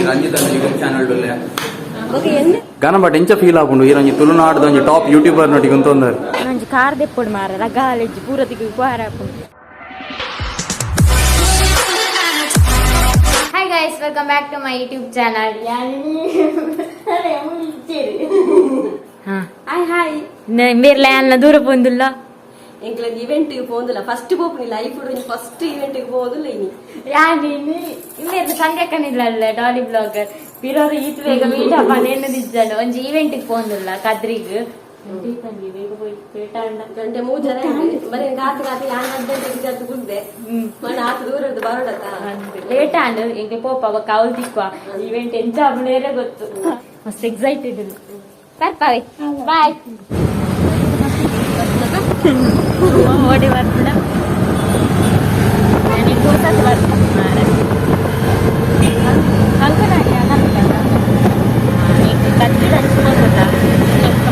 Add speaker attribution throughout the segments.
Speaker 1: ರಂಜಿತ YouTube channel ಗನಬಟ್ ಎಂಚ feel ಆಪುಂಡು ಈ ರಂಜಿ ತುಳುನಾಡು ಒಂಜಿ ಟಾಪ್ ಯೂಟ್ಯೂಬರ್ ನೊಟ್ಟಿಗೆ ಉಂತೊಂದರ್
Speaker 2: ನಂಜಿ ಕಾರ್ ದೆಪ್ಪೊಡು ಮಾರ ರಗಾಲೆಜ್ಜಿ ಪೂರತಿಗೆ ಕುಹಾರ ಆಪುಂಡು. Hi guys, welcome back to my YouTube channel. Hi. Merla anna dura pondulla.
Speaker 3: Enkla event ಗೆ ಪೋಂದುಲ್ಲ ಫಸ್ಟ್ ಪೋಪುನಿ ಲೈಫ್ ಉಡು ಫಸ್ಟ್ event ಗೆ ಪೋದುಲ್ಲ ಇನಿ
Speaker 2: ಯಾನಿನಿ ಇಲ್ಲೆ ಸಂಗಕನಿಲ್ಲ ಡಾಲಿ ಬ್ಲಾಗರ್ ಬಿರೋರು ಈತ್ ಬೇಗ ಮೀಟಪ್ ಅನೇನ ದಿಜ್ಜಲ್ಲ ಒಂಜಿ event ಗೆ ಪೋಂದುಲ್ಲ ಕದ್ರಿಗ್ ಅಂಟಿತಂಗಿ ಬೇಗ ಹೋಗಿ ಪೇಟ ಅಂಡ ಗಂಟೆ 3 ಜನ ಮನೆ ಗಾತು ಯಾನ್ ಅಡ್ಡೆ ಜತ್ತು ಗುಂಡೆ ಮನ ಆತು ದೂರದ ಬರೋಡತ ಲೇಟ್ ಆಂಡ್ ಎಂಗೆ ಪೋಪ ಅವ ಕೌಲ್ ತಿಕ್ವಾ event ಎಂಚ ಅಬನೇರೆ ಗೊತ್ತು ಮಸ್ತ್ ಎಕ್ಸೈಟೆಡ್ ಇಲ್ಲ ಬರ್ಪಾವೆ ಬಾಯ್ ಓಡಿ ಬರ್ಬಿಡ ನನಗೆ ಕೂಸತ್ ಬರ್ತೀನಿ ಮಾರ ಅಂಕನಾಗಿ ಅನ್ನಲ್ಲ ಈಗ ಕತ್ತಿ ಹಂಚ್ಕೊಂಡ್ಬಿಟ್ಟ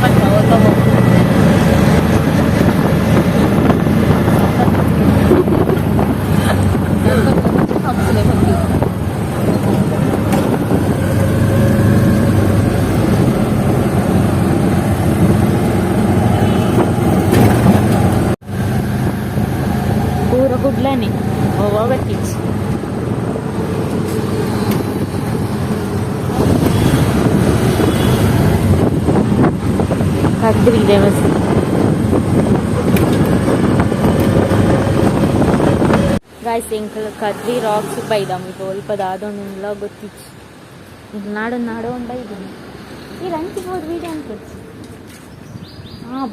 Speaker 2: ಮತ್ತೆ ಹೋಗ್ಬೇಕು ಗುಡ್ಲನೆ ಹೋಗತ್ತಿಚ್ಚಿ ಕದ್ರಿ ದೇವಸ್ಥಾನ ಗಾಯ್ಸ್ ಎಂಕಲ್ ಕದ್ರಿ ರಾಕ್ಸ್ ಬೈದಾಮಿ ಸ್ವಲ್ಪ ದಾದೊಂದು ಗೊತ್ತಿಚ್ಚಿ ಈಗ ನಾಡೋ ಒಂದು ಬೈದಾಮಿ ಈ ರಂಚಿ ಹೋದ್ ವೀಡಿಯೋ ಅನ್ಕೊಚ್ಚಿ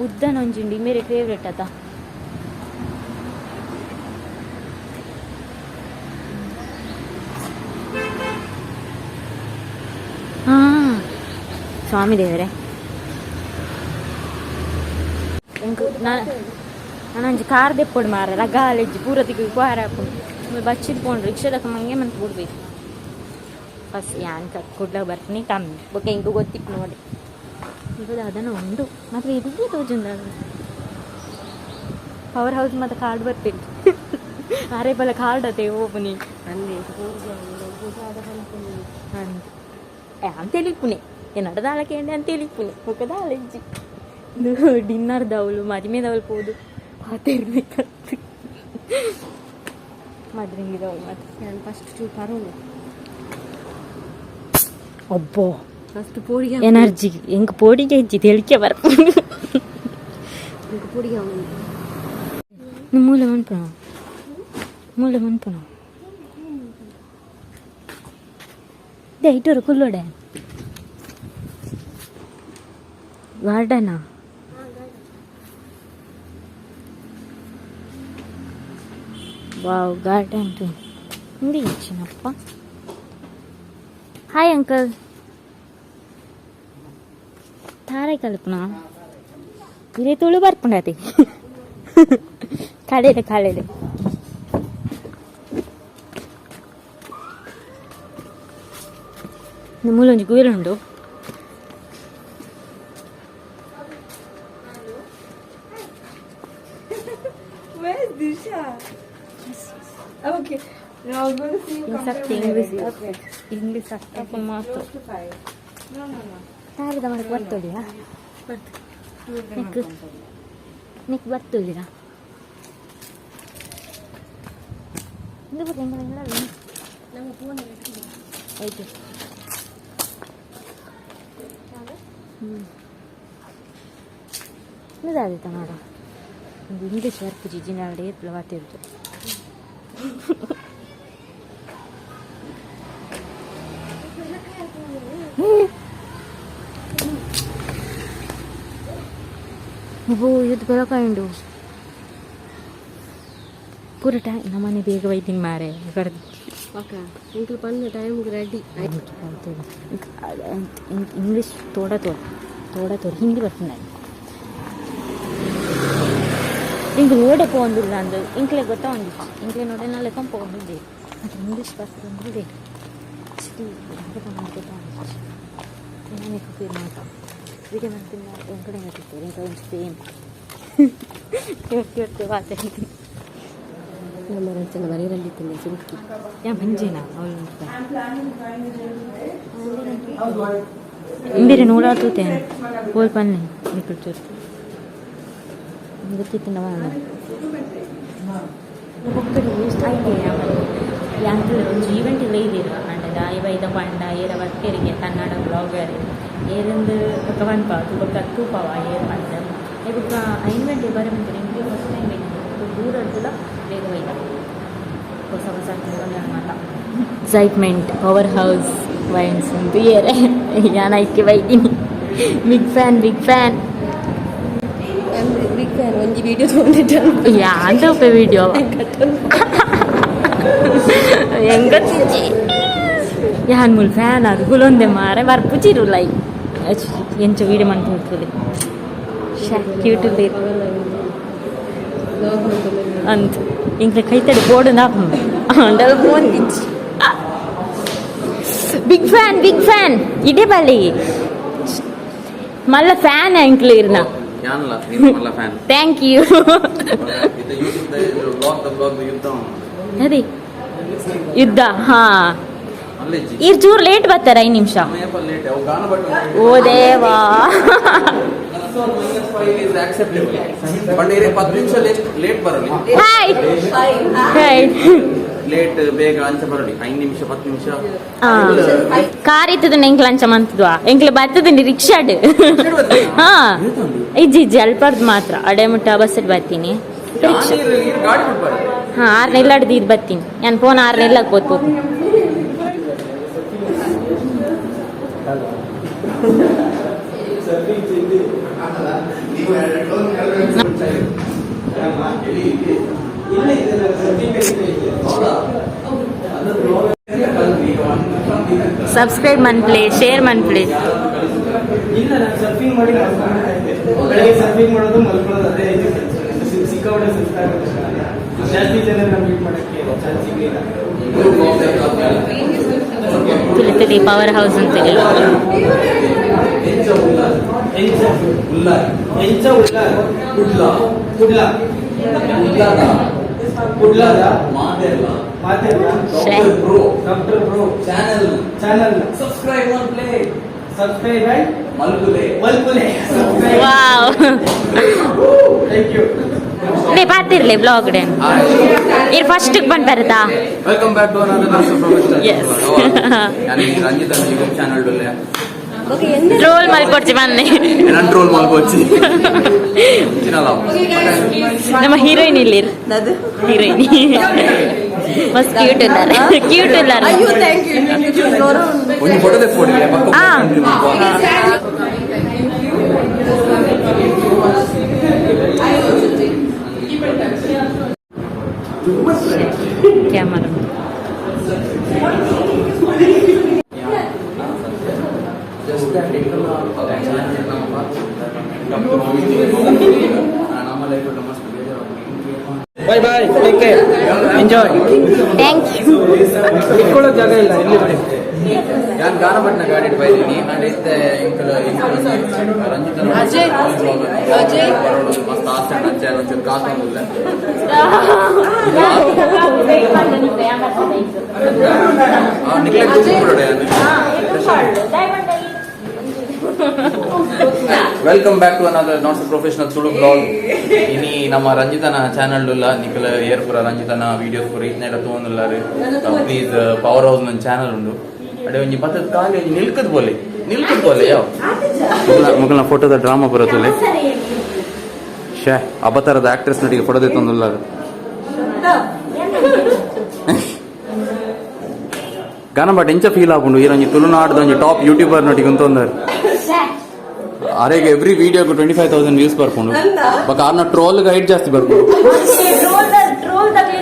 Speaker 2: ಬುದ್ಧನ ಒಂಜುಂಡಿ ಮೇರೆ ಫೇವ್ರೆಟ್ ಅದ ಸ್ವಾಮಿ ದೇವರೇ ನಾನೊಂಜಿ ಕಾರ್ ದೆಪ್ಪೊಡು ಮಾರ ರಗಾಲೆಜ್ಜಿ ಪೂರತಿಗೆ ಕುಹಾರ ಹಾಕೊಂಡು ಬಚ್ಚಿದ್ ಪೋಂಡು ರಿಕ್ಷಾದಕ್ಕೆ ಮಂಗೆ ಮಂತ್ ಬಿಡ್ಬೇಕು ಫಸ್ಟ್ ಯಾನ್ ಕೊಡ್ಲಾಗ ಬರ್ತೀನಿ ಕಮ್ಮಿ ಬೊಕ್ಕ ಹಿಂಗೂ ಗೊತ್ತಿತ್ತು ನೋಡಿ ಈಗ ಅದನ್ನು ಉಂಡು ಮಾತ್ರ ಇದೇ ತೋಜುಂದ ಪವರ್ ಹೌಸ್ ಮತ್ತೆ ಕಾರ್ಡ್ ಬರ್ತೀನಿ ಅರೆ ಬಲ ಕಾರ್ಡ್ ಅದೇ ಓಪನಿ ಅಂತ ಹೇಳಿಪುಣೆ ಏನಡ ಕೇಂದ್ರ ಅಂತ ಹೇಳಿಪುಣೆ ಮುಖದ ಅಲೆಜ್ಜಿ ಡಿನ್ನರ್ ದವಲು ಮದುವೆ ದವಲು ಹೋದು ಪಾತಿರ್ಬೇಕಂತ ಮದ್ರಿಂಗಿ ದವಲು ಮತ್ತೆ ನಾನು ಫಸ್ಟ್ ಪರೋಲು ಅಬ್ಬೋ ಫಸ್ಟ್ ಪೋಡಿಗೆ ಎನರ್ಜಿ ಎಂಗ ಪೋಡಿಗೆ ಹೆಚ್ಚಿ ತೆಳಿಕೆ ಬರ್ಕೊಂಡು ಪೋಡಿಗೆ ಮೂಲೆ ಮನ್ಪುಣ ಇಟ್ಟರು ಕುಲ್ಲೋಡೆ ಗಾರ್ಡನಾ ವಾವ್ ಗಾರ್ಡನ್ ಟು ಹಿಂದಿ ಇಚ್ಚಿನಪ್ಪ ಹಾಯ್ ಅಂಕಲ್ ತಾರೈ ಕಲ್ಪನಾ ಇದೇ Tulu ಬರ್ಪುಂಡತಿ ಕಳೆದೆ ಮೂಲೊಂಜಿ ಗುಯಿರುಂಡು
Speaker 3: Where's Disha? Okay. Now I'm going to see you come
Speaker 2: English ಅಷ್ಟಪ್ಪ ಮಾತು ತಾರದ ಮಾಡಕ್ಕೆ ಬರ್ತೋಳಿಯಾ ನಿಕ್ ಬರ್ತೋಳಿರಾ ಇದು ಬಗ್ಗೆ ಹೆಂಗಲ್ಲ ನಮ್ಮ ಫೋನ್ ಆಯ್ತು ಇದಾದಿತ್ತ ನೋಡ ಒಂದು ಇಂಗ್ಲೀಷ್ ವರ್ಕ್ ಜಿಜಿನ ಅವಡೆ ಪ್ಲವಾತಿರ್ತು ಇದು ಬೆಳಕಾಯಿಂಡು ಪೂರ ಟೈಮ್ ನಮ್ಮನೆ ಬೇಗ ಒಯ್ತೀನಿ ಮಾರೆ ಕರೆದು
Speaker 3: ಓಕೆ ಇಂಕ್ಲು ಬಂದ ಟೈಮ್ಗೆ ರೆಡಿ
Speaker 2: ಇಂಗ್ಲೀಷ್ ತೋಡ ಹಿಂದಿ ಬರ್ತೀನಿ ಇಂಕ್ ನೋಡೆ ಪೋಂದಿಲ್ಲ ಅಂದು ಇಂಕ್ಲೆ ಗೊತ್ತಾ ಒಂದಿತ್ತು ಇಂಕ್ಲೆ ನೋಡೆ ನಾಳೆ ಪೋಂದಿದ್ದೆ ಅದು ಇಂಗ್ಲೀಷ್ ಬರ್ತದೆ ವಿಡಿಯೋ ಮಾಡ್ತೀನಿ ಒಂದು ಕಡೆ ಹೇಳ್ತಿರ್ತೀವಿ ಇಂಕ ಒಂದು ಸೇಮ್ ಕೇಳ್ತೀವಿ ಮಾತಾಡ್ತೀನಿ ನಮ್ಮ ರಚನ ಬರೀರಲ್ಲಿದ್ದೇನೆ ಸುಡುಕಿ ಯಾ ಮಂಜೇನಾ ಅವಳು ಬೇರೆ ನೋಡಾತೇನೆ ಹೋಗಿ ಬನ್ನಿ ನಿಕ್ಕಳ್ಚೂರು ಗೊತ್ತಿತ್ತು ನಾವು ಒಕ್ಕಡೆ ವೇಸ್ಟ್ ಆಗಿದೆ ಯಾಂಕಲ್ ಒಂದು ಈವೆಂಟ್ ಇಲ್ಲ ಇದ್ದೀರ ಅಂಡದ ಐವೈದ ಪಂಡ ಏರ ವರ್ಕೆರಿಗೆ ಕನ್ನಡ ಬ್ಲಾಗರ್ ಏರಂದು ఒక వన్పాటు ఒక తూపవ ఏర్ పంట ఒక ఐన్వెంట్ బరమంటే ఇంటి ఫస్ట్ టైం దూర కూడా వేగవైద ಹೊಸ ಹೊಸ ಅన్నమాట excitement power house wines beer ಯಾನೈಕೆ ಬೈದಿನಿ ಬಿಗ್ ಫ್ಯಾನ್ ಒಂದು ವಿಡಿಯೋ ತಗೊಂಡಿದ್ದಾನೆ ಯಾಂತ ಉಪೆ ವಿಡಿಯೋ ಹೆಂಗತ್ತಿಜ್ಜಿ ಯಾನ್ ಮುಲ್ ಫ್ಯಾನ್ ಅದು ಗುಲೊಂದೆ ಮಾರೆ ಬರ್ಪುಚಿರು ಲೈ ಎಂಚ ವಿಡಿಯೋ ಮಂತ್ ಹೋಗ್ತದೆ ಕ್ಯೂಟ್ ಅಂತ ಇಂಕ್ಲೆ ಕೈತಡಿ ಬೋರ್ಡು ನಾಕೊಂಡು ಅಂಡಲ್ ಫೋನ್ ಬಿಗ್ ಫ್ಯಾನ್ ಇದೇ ಬಲ್ಲಿ ಮಲ್ಲ ಫ್ಯಾನ್ ಇಂಕ್ಲೆ ಇರ್ನ ಥ್ಯಾಂಕ್ ಯು ಅದೇ ಯುದ್ಧ ಹಾ ಇರ್ ಚೂರು ಲೇಟ್ ಬರ್ತಾರ 5 ನಿಮಿಷ ಓ ದೇವಾ ಕಾರ್ ಇತ್ತದ ಎಂಕ್ಲ ಅಂಚ ಮಂತದ್ವಾ ಎಂಕ್ಲ ಬರ್ತದ ರಿಕ್ಷಾಡ್ ಹಾ ಇಜ್ಜಿ ಅಲ್ಪರ್ದು ಮಾತ್ರ ಅಡೆ ಮುಟ್ಟ ಬಸ್ ಬರ್ತೀನಿ ಹಾ 6 ನೆಲ್ಲಡ್ದು ಇದು ಬರ್ತೀನಿ ನಾನು ಫೋನ್ 6 ನೆಲ್ಲಕ್ಕೆ ಹೋಗ್ಬೋದು ಸಬ್ಸ್ಕ್ರೈಬ್ ಮನ್ಪ್ಲೇ ಶೇರ್ ಮನ್ಪ್ಲೇ
Speaker 4: ಇಲ್ಲ ನಾನು ಸರ್ಫಿಂಗ್ ಮಾಡಿ ಬೆಳಗ್ಗೆ ಸರ್ಫಿಂಗ್ ಮಾಡೋದು ಮಲ್ಕೊಳ್ಳೋದು ಅದೇ ಸಿಕ್ಕಾಪಟ್ಟೆ ಸುಸ್ತಾಗುತ್ತೆ ಜಾಸ್ತಿ ಜನ ಮೀಟ್ ಮಾಡಕ್ಕೆ ಚಾನ್ಸ್ ಸಿಗಲಿಲ್ಲ
Speaker 2: ತಿಳಿತದೆ ಪವರ್ ಹೌಸ್ ಅಂತೇಳಿ ಪಾತಿರ್ಲಿ ಬ್ಲಾಗ್ ಡೇ ಇದು ಫಸ್ಟ್ ಬಂದು ಬರುತ್ತಾ
Speaker 1: welcome back to another Ranjitha YouTube channel ಡೊಲ್ಲೆ
Speaker 2: ಟ್ರೋಲ್ ಮಲ್ಕೊಡ್ತಿ ಬನ್ನಿ
Speaker 1: ನಾನು ಟ್ರೋಲ್ ಮಾಡ್ಕೊಡ್ತಿ
Speaker 2: ನಮ್ಮ ಹೀರೋಯಿನ್ ಇಲ್ಲಿ ಹೀರೋಯಿನ್ ಮಸ್ತ್ ಕ್ಯೂಟ್ ಇದ್ದಾರೆ
Speaker 1: ಒಂದು ಫೋಟೋ ತೆಕ್ಕೊಡಿ
Speaker 2: camera
Speaker 4: bye bye take care enjoy
Speaker 2: thank you
Speaker 4: ಇಟ್ಕೊಳ್ಳೋ ಜಾಗ ಇಲ್ಲ ಇಲ್ಲಿ ಬಿಡಿ
Speaker 1: ನಾನು ಗಾನಪಟ್ಟಣ ಗಾಡಿ ಬೈದೀನಿ ಅಂಡ್ ರಂಜಿತ ಮಸ್ತ್ ಆಸೆ ಅಂಚೆ ಒಂಚೂರು ಕಾಕೊಂಡಿಲ್ಲ welcome back to another not professional Tulu blog ಇನಿ ನಮ್ಮ ರಂಜಿತನ ಚಾನಲ್ ನಿಖಲ ಏರ್ಪುರ ರಂಜಿತನ ವೀಡಿಯೋಸ್ ಪೂರ ಇತ್ನೆಲ್ಲ ತಗೊಂಡ್ಲಾರು ಪ್ಲೀಸ್ ಪವರ್ ಹೌಸ್ ನನ್ನ ಚಾನಲ್ ಉಂಡು ಅಡೆ ಒಂಜಿ ಪತ್ತದ ಕಾಲಿ ಒಂಜಿ ನಿಲ್ಕದ್ ಬೋಲೆ ಯಾವ ಮುಗಲ್ನ ಫೋಟೋದ ಡ್ರಾಮಾ ಬರುತ್ತಲೆ ಶೇ ಅಬತರದ ಆಕ್ಟ್ರೆಸ್ ನಟಿಗೆ ಫೋಟೋ ತಂದುಲ್ಲಾರು ಗಾನಬಟ್ ಎಂಚ ಫೀಲ್ ಆಪುಂಡು ಈ ಒಂಜಿ ತುಳುನಾಡ್ದ ಒಂಜಿ ಟಾಪ್ ಯೂಟ್ಯೂಬರ್ ನಟಿಗೆ ಅಂತಂದರು ಅರೆಗೆ ಎವ್ರಿ ವಿಡಿಯೋಗೆ 25,000 ವ್ಯೂಸ್ ಬರ್ಕೊಂಡು ಬಟ್ ಆರ್ನ ಟ್ರೋಲ್ ಹೈಟ್ ಜಾಸ್ತಿ ಬರ್ಕೊಂಡು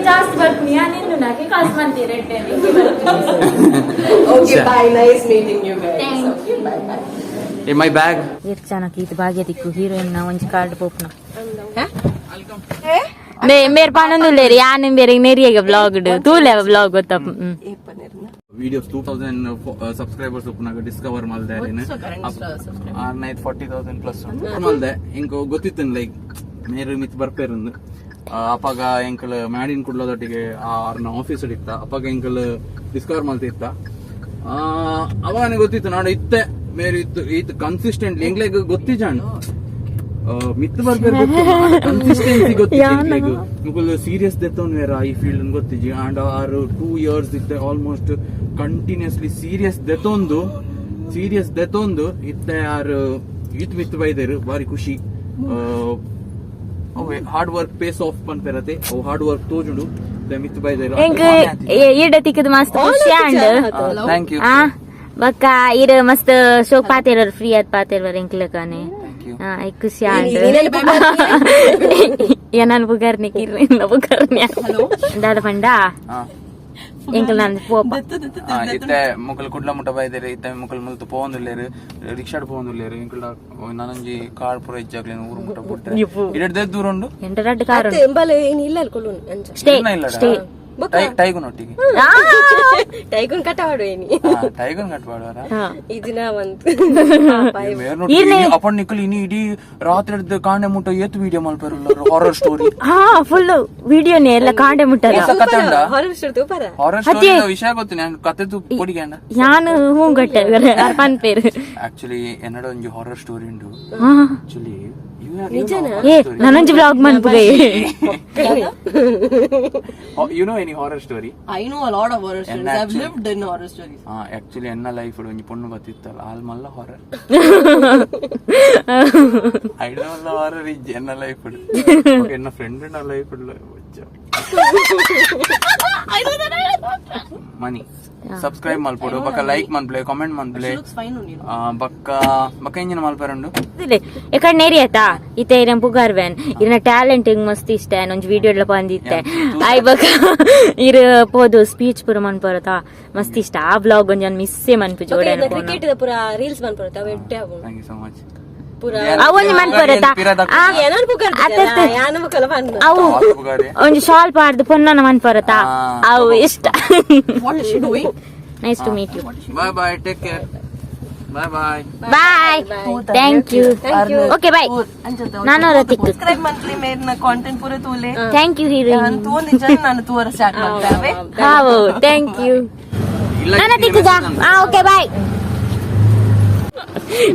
Speaker 2: ಜಾಸ್ತಿ ಬರ್ತೀನಿ ಯಾನಿನ್ನು ನಾಕೆ ಕಾಸು ಬಂತೀರಿ
Speaker 3: Okay, bye. Nice meeting you guys.
Speaker 2: Thank you.
Speaker 3: Bye bye.
Speaker 1: In my bag.
Speaker 2: ಎಷ್ಟು ಚೆನ್ನಾಗಿ ಇದು ಭಾಗ್ಯ ದಿಕ್ಕು ಹೀರೋಯಿನ್ ನ ಒಂಜಿ ಕಾರ್ಡ್ ಪೋಪ್ನ ನೇ ಮೇರ್ ಪಾನಂದು ಲೇರಿ ಯಾನ್ ಬೇರೆ ನೆರಿಯಗ ಬ್ಲಾಗ್ ತೂಲೆ ಬ್ಲಾಗ್ ಗೊತ್ತ
Speaker 1: videos 2000 subscribers ಉಪ್ಪನಾಗ ಡಿಸ್ಕವರ್ ಮಾಡ್ದೆ ಆರ್ನೈತ್ 40,000 ಪ್ಲಸ್ ಮಾಡ್ದೆ ಇಂಕೋ ಗೊತ್ತಿತ್ತು ಲೈಕ್ ಮೇರು ಮಿತ್ ಬರ್ಪೇರಂದು ಅಪ್ಪಾಗ ಎಂಕಲ್ ಮ್ಯಾಡಿನ್ ಕುಡ್ಲದೊಟ್ಟಿಗೆ ಅವ್ರನ್ನ ಆಫೀಸ್ ಇತ್ತ ಅಪ್ಪಾಗ ಎಂಕಲ್ ಡಿಸ್ಕವರ್ ಮಾಡ್ತಿತ್ತ ಅವಾಗ ಗೊತ್ತಿತ್ತು ನಾಡು ಇತ್ತೆ ಮೇರೆ ಇತ್ತು ಕನ್ಸಿಸ್ಟೆಂಟ್ಲಿ ಎಂಗ್ಲೆಗ್ ಗೊತ್ತಿಜಾಣ ಮಿತ್ ಬರ್ಬೇಕು ಕನ್ಸಿಸ್ಟೆನ್ಸಿ ಗೊತ್ತಿತ್ತು ಮುಕುಲ್ ಸೀರಿಯಸ್ ದೆತ್ತವನ್ ವೇರ ಈ ಫೀಲ್ಡ್ ಗೊತ್ತಿಜಿ ಅಂಡ್ ಆರ್ 2 years ಇತ್ತೆ ಆಲ್ಮೋಸ್ಟ್ ಕಂಟಿನ್ಯೂಸ್ಲಿ ಸೀರಿಯಸ್ ದೆತ್ತೊಂದು ಇತ್ತೆ ಆರ್ ಮಿತ್ ಬೈದೇರು ಬಾರಿ ಖುಷಿ ಹಾರ್ಡ್ ವರ್ಕ್ ಪೇಸ್ ಆಫ್ ಪನ್ಪೆರತೆ ಅವು ಹಾರ್ಡ್ ವರ್ಕ್ ತೋಜುಂಡು ಮಿತ್ ಬೈದೇರು
Speaker 2: ಈಡ ತಿಕ್ಕದ ಮಸ್ತ್ ಖುಷಿ ಅಂಡ್
Speaker 1: ಥ್ಯಾಂಕ್ ಯು
Speaker 2: ಬಕ್ಕ ಇರ ಮಸ್ತ್ ಶೋಕ್ ಪಾತೆರ ಫ್ರೀ ಆದ್ ಪಾತೆರ ಎಂಕ್ಲಕನೆ एक खुशी आंड ಏನಾನ್ ಬುಗಾರ್ನಿ ಕಿರ್ನ ಬುಗಾರ್ನಿ ದಾದ ಪಂಡ ಎಂಕಲ್ ನಾನು ಪೋಪ
Speaker 1: ಇತ್ತೆ ಮುಕಲ್ ಕುಡ್ಲ ಮುಟ್ಟ ಬೈದೇರು ಇತ್ತೆ ಮುಕಲ್ ಮುಲ್ತು ಪೋಂದುಲ್ಲೇರು ರಿಕ್ಷಾಡ್ ಪೋಂದುಲ್ಲೇರು ಎಂಕಲ್ ನನಂಜಿ ಕಾರ್ ಪುರ ಇಜ್ಜಾಗ್ಲೇನು ಊರು ಮುಟ್ಟ ಪುಟ್ಟ ಇಡದೆ ದೂರ ಉಂಡು
Speaker 2: ಎಂಟರಡ್ ಕಾರ್
Speaker 3: ಎಂಬಲೆ ಇಲ್ಲ ಅಲ್ಕೊಳ್ಳು
Speaker 2: ಸ್ಟೇ ಸ್ಟೇ
Speaker 1: ಟೈಗುನ್ ಒಟ್ಟಿಗೆ
Speaker 3: ಟೈಗುನ್ ಕಟ್ಟವಾಡು ಏನಿ
Speaker 1: ಟೈಗುನ್ ಕಟ್ಬಾಡ್ವಾರ
Speaker 3: ಇದನ್ನ ಒಂದು
Speaker 1: ಅಪ್ಪನ್ ನಿಕ್ಕಲ್ ಇನಿ ಇಡೀ ರಾತ್ರಿ ಹಿಡ್ದು ಕಾಂಡೆ ಮುಟ್ಟ ಏತ್ ವಿಡಿಯೋ ಮಲ್ಪೇರಲ್ಲ ಹಾರರ್ ಸ್ಟೋರಿ
Speaker 2: ಫುಲ್ ವಿಡಿಯೋನೇ ಎಲ್ಲ ಕಾಂಡೆ ಮುಟ್ಟಲ್ಲ
Speaker 3: ಹಾರರ್ ಸ್ಟೋರಿ ತೂಪರ
Speaker 1: ಹಾರರ್ ಸ್ಟೋರಿ ವಿಷಯ ಗೊತ್ತು ನಾನು ಕತೆ ತು ಪೊಡಿಗಂಡ
Speaker 2: ನಾನು ಹೂಂಗಟ್ಟೆ ಅರ್ಪನ್ ಪೇರು
Speaker 1: ಆಕ್ಚುಲಿ എന്നോട് ಒಂಜಿ ಹಾರರ್ ಸ್ಟೋರಿ ಉಂಡು actually
Speaker 2: nanonji vlog manpure
Speaker 1: you know any horror story?
Speaker 5: I know a lot of horror stories. I've lived in horror stories.
Speaker 1: Actually enna life odu onji ponnu battitalla all malla horror. I don't know horror is enna life odu okay enna friend na life odu
Speaker 5: I know that
Speaker 1: money subscribe malpodu baka like manple comment manple
Speaker 5: looks fine on you
Speaker 1: baka enjina malparandu
Speaker 2: ile ekad neriyata ite iram pugarven irna talent ing mast iste onj video ella banditte ai baka ir podu speech pura man parata mast ista a vlog onjan miss manpu jodana
Speaker 3: cricket the ಪುರ reels Mann ಪರತ ವೆಡ್ಡೆ ಅವು
Speaker 1: thank you so much
Speaker 3: ಪುರ
Speaker 2: ಅವೊಂದು ಮನ್ ಪರತ
Speaker 3: ಏನನ್ ಪುಕರ್ತ ಯಾನ ಮಕಲ ಬನ್
Speaker 2: ಅವು ಒಂಜಿ shawl ಪಾರ್ದು ಪೊನ್ನನ Mann ಪರತ ಅವು ಇಷ್ಟ
Speaker 5: what is she doing?
Speaker 2: Nice to meet you.
Speaker 1: bye bye take care bye bye
Speaker 2: Bye. Thank you. Okay, bye. ನಾನು ರತಿಕ್.
Speaker 5: Subscribe monthly ಮೇರ್ನ ಕಾಂಟೆಂಟ್ ಪೂರ ತೂಲೆ
Speaker 2: Thank you heroine.
Speaker 5: ನಾನು ತೂನ್ ನಿಜ ನಾನು ತೂರ ಸ್ಟಾರ್ಟ್ ಮಾಡ್ತಾವೆ
Speaker 2: ಹಾವು thank you. ನಾನು ತಿಕ್ಕುಗ ಓಕೆ ಬಾಯ್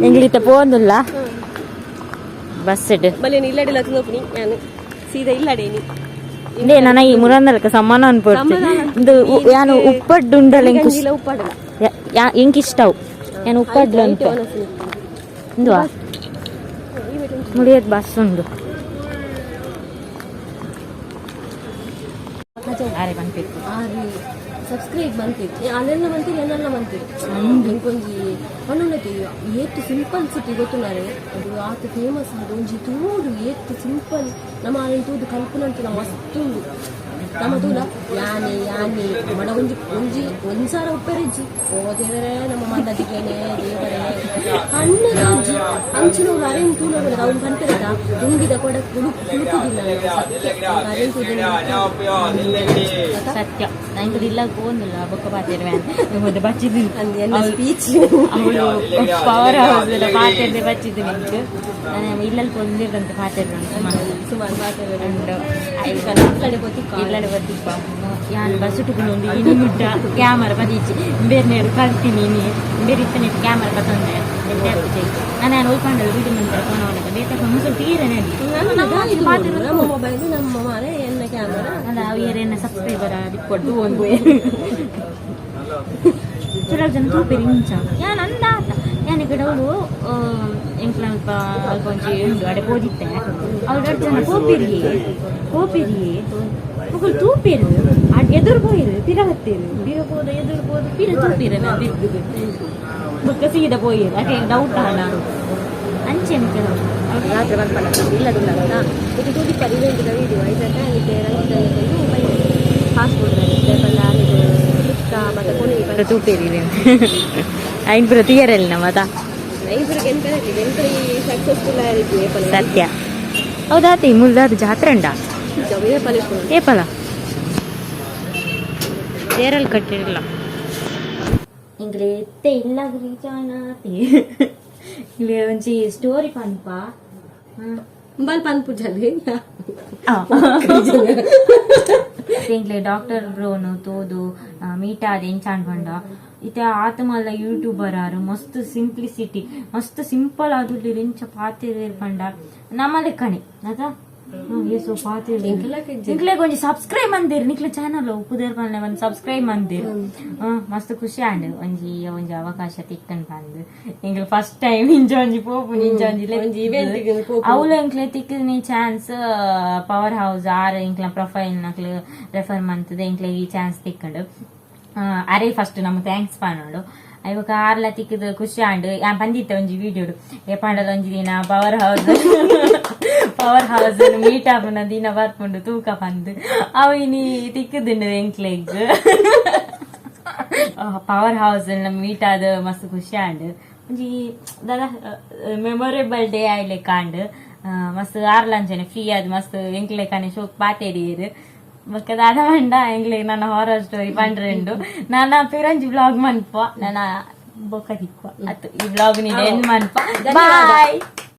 Speaker 2: ಇಂಗ್ಲಿತ ಪೋಂದುಲ್ಲ ಬಸ್ ಇಡ್
Speaker 3: ಬಲೆ ಇಲ್ಲಡಿಲ್ಲ ತಿನ್ನೋಪನಿ ನಾನು ಸೀದಾ ಇಲ್ಲಡೇನಿ
Speaker 2: ಇಂದೇ ನನ್ನ ಈ ಮುರಂದಲಕ ಸಮಾನ ಅನ್ಪಡ್ತು ಇದು ಯಾನು ಉಪ್ಪಡ್ಡು ಉಂಡಲ್ಲ
Speaker 3: ಇಲ್ಲ ಉಪ್ಪಾಡಲ್ಲ
Speaker 2: ಎಂಕಿಷ್ಟವು ನಾನು ಉಪ್ಪಡ್ಲು ಅಂತ ಇಂದು ಮುಡಿಯೋದು ಬಸ್ ಉಂಡು ಅರೆ ಬಂದ್ಬೇಕು
Speaker 3: ಸಬ್ಸ್ಕ್ರೈಬ್ ಮಂತಿತ್ತು ಅಲ್ಲೆಲ್ಲ ಮಂತಿರಿ ಏನೆಲ್ಲ ಮಂತಿರಿ ಇಂಕೊಂಜಿ ಹಣ್ಣುನಕ್ಕೆ ಏತ್ತು ಸಿಂಪಲ್ ಸಿಟಿ ಗೊತ್ತುನಾರೆ ಅದು ಆತ ಫೇಮಸ್ ಅದು ಒಂಜಿ ತೂಡು ಏತ್ತು ಸಿಂಪಲ್ ನಮ್ಮ ಅಲ್ಲಿ ತೂದು ಕಲ್ಪನಂತ ನಮ್ಮ ಮಸ್ತುಂಡು ನಮ್ಮ ತೂಲ ಯಾನೆ ಮಡ ಒಂದ್ಸಾರ ಉಪ್ಪರಿಜ್ಜಿ ಓ ದೇವರೇ ನಮ್ಮ ಮದ್ದದಿಗೇನೆ ದೇವರೇ ಹಣ್ಣದ ಒಂಜಿ ಅಂಚಿನವ್ರು ಅರೆನ್ ತೂಲೋಡು ಅವ್ನು ಕನ್ಪಿರದ ತುಂಬಿದ ಕೊಡ ಕುಳುಕುದಿಲ್ಲ
Speaker 2: ಸತ್ಯ ನಂಗೆ ಇಲ್ಲ ಹೋಗಿಲ್ಲ ಬೊಕ್ಕ ಪಾತಿರ್ವೆ ಮತ್ತೆ ಬಚ್ಚಿದ್ದೀನಿ
Speaker 3: ಸ್ಪೀಚ್
Speaker 2: ಅವಳು ಪವರ್ ಹೌಸ್ ಪಾತಿರ್ದೆ ಬಚ್ಚಿದ್ದೀನಿ ನಾನು ಇಲ್ಲಲ್ಲಿ ಬಂದಿರಂತೆ ಪಾತಿರ್ದೆ
Speaker 3: ಸುಮಾರು ಮಾತಾಡೋದು
Speaker 2: ಇಲ್ಲಡೆ ಬರ್ತಿಪ್ಪ ಯಾನ್ ಬಸ್ ಇಟ್ಟುಕೊಂಡು ಇನಿ ಮುಟ್ಟ ಕ್ಯಾಮರಾ ಬದೀಚಿ ಬೇರೆ ಕಲ್ತೀನಿ ಬೇರೆ ಇತ್ತನೆ ಕ್ಯಾಮರಾ ಬತ್ತಂದೆ ನಾನು ಉಳ್ಕೊಂಡಳು ವೀಡಿಯೋ ನಂತರ ಫೋನ್ ಅವನಿಗೆ ಬೇಕಾದ ಮುಸಲ್ ತೀರನೇ
Speaker 3: ನಮ್ಮ ಮೊಬೈಲ್ ನಮ್ಮ ಮನೆ ಎನ್ನ ಕ್ಯಾಮರಾ
Speaker 2: ಅಲ್ಲ ಏರೇನ ಸಬ್ಸ್ಕ್ರೈಬರ್ ಕೊಟ್ಟು ಒಂದು ಚಲೋ ಜನ ತೂಪೇರಿ ಮುಂಚ ಯಾನ್ ಅಂದ ಯಾನ್ ಈ ಕಡೆ ಅವಳು ಎಂಕ್ಲ ಅಲ್ಪ ಒಂಚಿ ಉಂಡು ಅಡೆ ಹೋದಿತ್ತೆ ಅವಳು 2 ಜನ ಕೋಪಿರಿ ಮಕ್ಕಳು ತೂಪೇರು ಎದುರು ಹೋಯಿರು ತಿರಗತ್ತೇರು ತಿರಗೋದು ಎದುರು ಹೋದು ಪಿರ ತೂಪೇರು ನಾ ಬಿದ್ದು ಬೊಕ್ಕ ಸೀದಾ ಹೋಯಿರು ಅದೇ ಡೌಟ್ ನಾನು ಅಂಚೆನ ಕೆಲವು
Speaker 3: ರಾತ್ರಿ ಬಂದ್ಪಡ ಇಲ್ಲದಿಲ್ಲ ಇದು ತೂದಿ ಪರಿವೆಂಟಿದ ವೀಡಿಯೋ ಆಯ್ತಾ ಇದೆ ಫಾಸ್ಟ್ ಫುಡ್ ಮತ್ತೆ ಕೊನೆ
Speaker 2: ತೂಪೇರಿದೆ ಐನ್ ಪ್ರತಿಯರಲ್ಲ ಮತ
Speaker 3: ಐಬ್ರಿಗೆ ಸಕ್ಸಸ್ಫುಲ್ ಆಗಿದೆ
Speaker 2: ಸತ್ಯ ಹೌದಾತಿ ಮುಲ್ದಾದ ಜಾತ್ರೆ ಉಂಡ ಏಪಲ ಸೇರಲ್ಲಿ ಕಟ್ಟಿರಲ್ಲ ಇಂಗ್ಲೇ ಎತ್ತೆ ಇಲ್ಲಾಗ್ರಿ ಚಾನಾತಿ ಇಲ್ಲಿ ಒಂಚಿ ಸ್ಟೋರಿ ಪನ್ಪ
Speaker 3: ಬಾಲ್ ಪನ್ಪುಜಲ್ಲಿ
Speaker 2: ಎಂಕ್ಲೆ ಡಾಕ್ಟರ್ ಬ್ರೋನು ತೋದು ಮೀಟ್ ಆದ ಎಂಚಾನ್ ಪಂಡ ಇತ್ತೆ ಆತಮಲ್ಲ ಯೂಟ್ಯೂಬರ್ ಆರು ಮಸ್ತ್ ಸಿಂಪ್ಲಿಸಿಟಿ ಮಸ್ತ್ ಸಿಂಪಲ್ ಆದುಲ್ಲಿ ಇಂಚ ಪಾತಿರ್ ಪಂಡ ನಮ್ಮಲೆ ಕಣಿ ಅದ ಏಸೋ ಪಾತಿರ್ ನಿಕ್ಲೆ ಕೊಂಚ ಸಬ್ಸ್ಕ್ರೈಬ್ ಮಂದಿರ್ ನಿಕ್ಲೆ ಚಾನಲ್ ಉಪ್ಪುದೇರ್ ಪಂಡ ಒಂದ್ ಸಬ್ಸ್ಕ್ರೈಬ್ ಮಂದಿರ್ ಮಸ್ತ್ ಖುಷಿ ಆಂಡ್ ಒಂಜಿ ಅವಕಾಶ ತಿಕ್ಕನ್ ಬಂದು ಎಂಕ್ಲೆ ಫಸ್ಟ್ ಟೈಮ್ ಇಂಚ ಒಂಜಿ ಪೋಪು ಇಂಚ ಒಂಜಿ ಅವಳು ಎಂಕ್ಲೆ ತಿಕ್ಕನಿ ಚಾನ್ಸ್ ಪವರ್ ಹೌಸ್ ಆರ್ ಎಂಕ್ಲ ಪ್ರೊಫೈಲ್ ನಕ್ಲೆ ರೆಫರ್ ಮಂತದ ಎಂಕ್ಲೆ ಈ ಚಾನ್ಸ್ ತಿಕ್ಕಂಡು ಅರೆ ಫಸ್ಟ್ ನಮ್ಗೆ ಥ್ಯಾಂಕ್ಸ್ ಪನ್ನೋಡು ಇವಾಗ ಆರ್ಲ ತಿಕ್ಕದ ಖುಷಿ ಆಂಡ್ ಬಂದಿತ್ತ ಒಂಜಿ ವಿಡಿಯೋಡು ಏಪಂಡಲ ಒಂಜಿ ದಿನ ಪವರ್ ಹೌಸ್ ಮೀಟಪ್ ನ ದಿನ ಬರ್ಕೊಂಡು ತೂಕ ಬಂದು ಅವಿನಿ ತಿಕ್ಕದಿಂಡು ಎಂಕ್ಲೆಗ್ ಪವರ್ ಹೌಸ್ ಮೀಟ್ ಆದ ಮಸ್ತ್ ಖುಷಿ ಆಂಡ್ ಒಂಜಿ ದಾದ ಮೆಮೊರೇಬಲ್ ಡೇ ಆಯ್ಲೆ ಕಾಂಡ್ ಮಸ್ತ್ ಆರ್ಲಂಚನೆ ಫ್ರೀ ಆದ್ ಮಸ್ತ್ ಎಂಕ್ಲೆ ಕನೆ ಶೋಕ್ ಪಾತೇರಿಯರ್ ಬೊಕ್ಕ ದಾದ ಮಂಡ ಎಂಗ್ಲೆ ನನ್ನ ಹಾರರ್ ಸ್ಟೋರಿ ಪಂಡ್ರೆಂಡು ನನ್ನ ಪಿರಂಜಿ ಬ್ಲಾಗ್ ಮನ್ಪ ನನ್ನ ಬೊಕ್ಕ ತಿಕ್ವ ಅತ್ತು ಈ ಬ್ಲಾಗ್ ನೀನು ಎಂಡ್ ಮನ್ಪ ಬಾಯ್.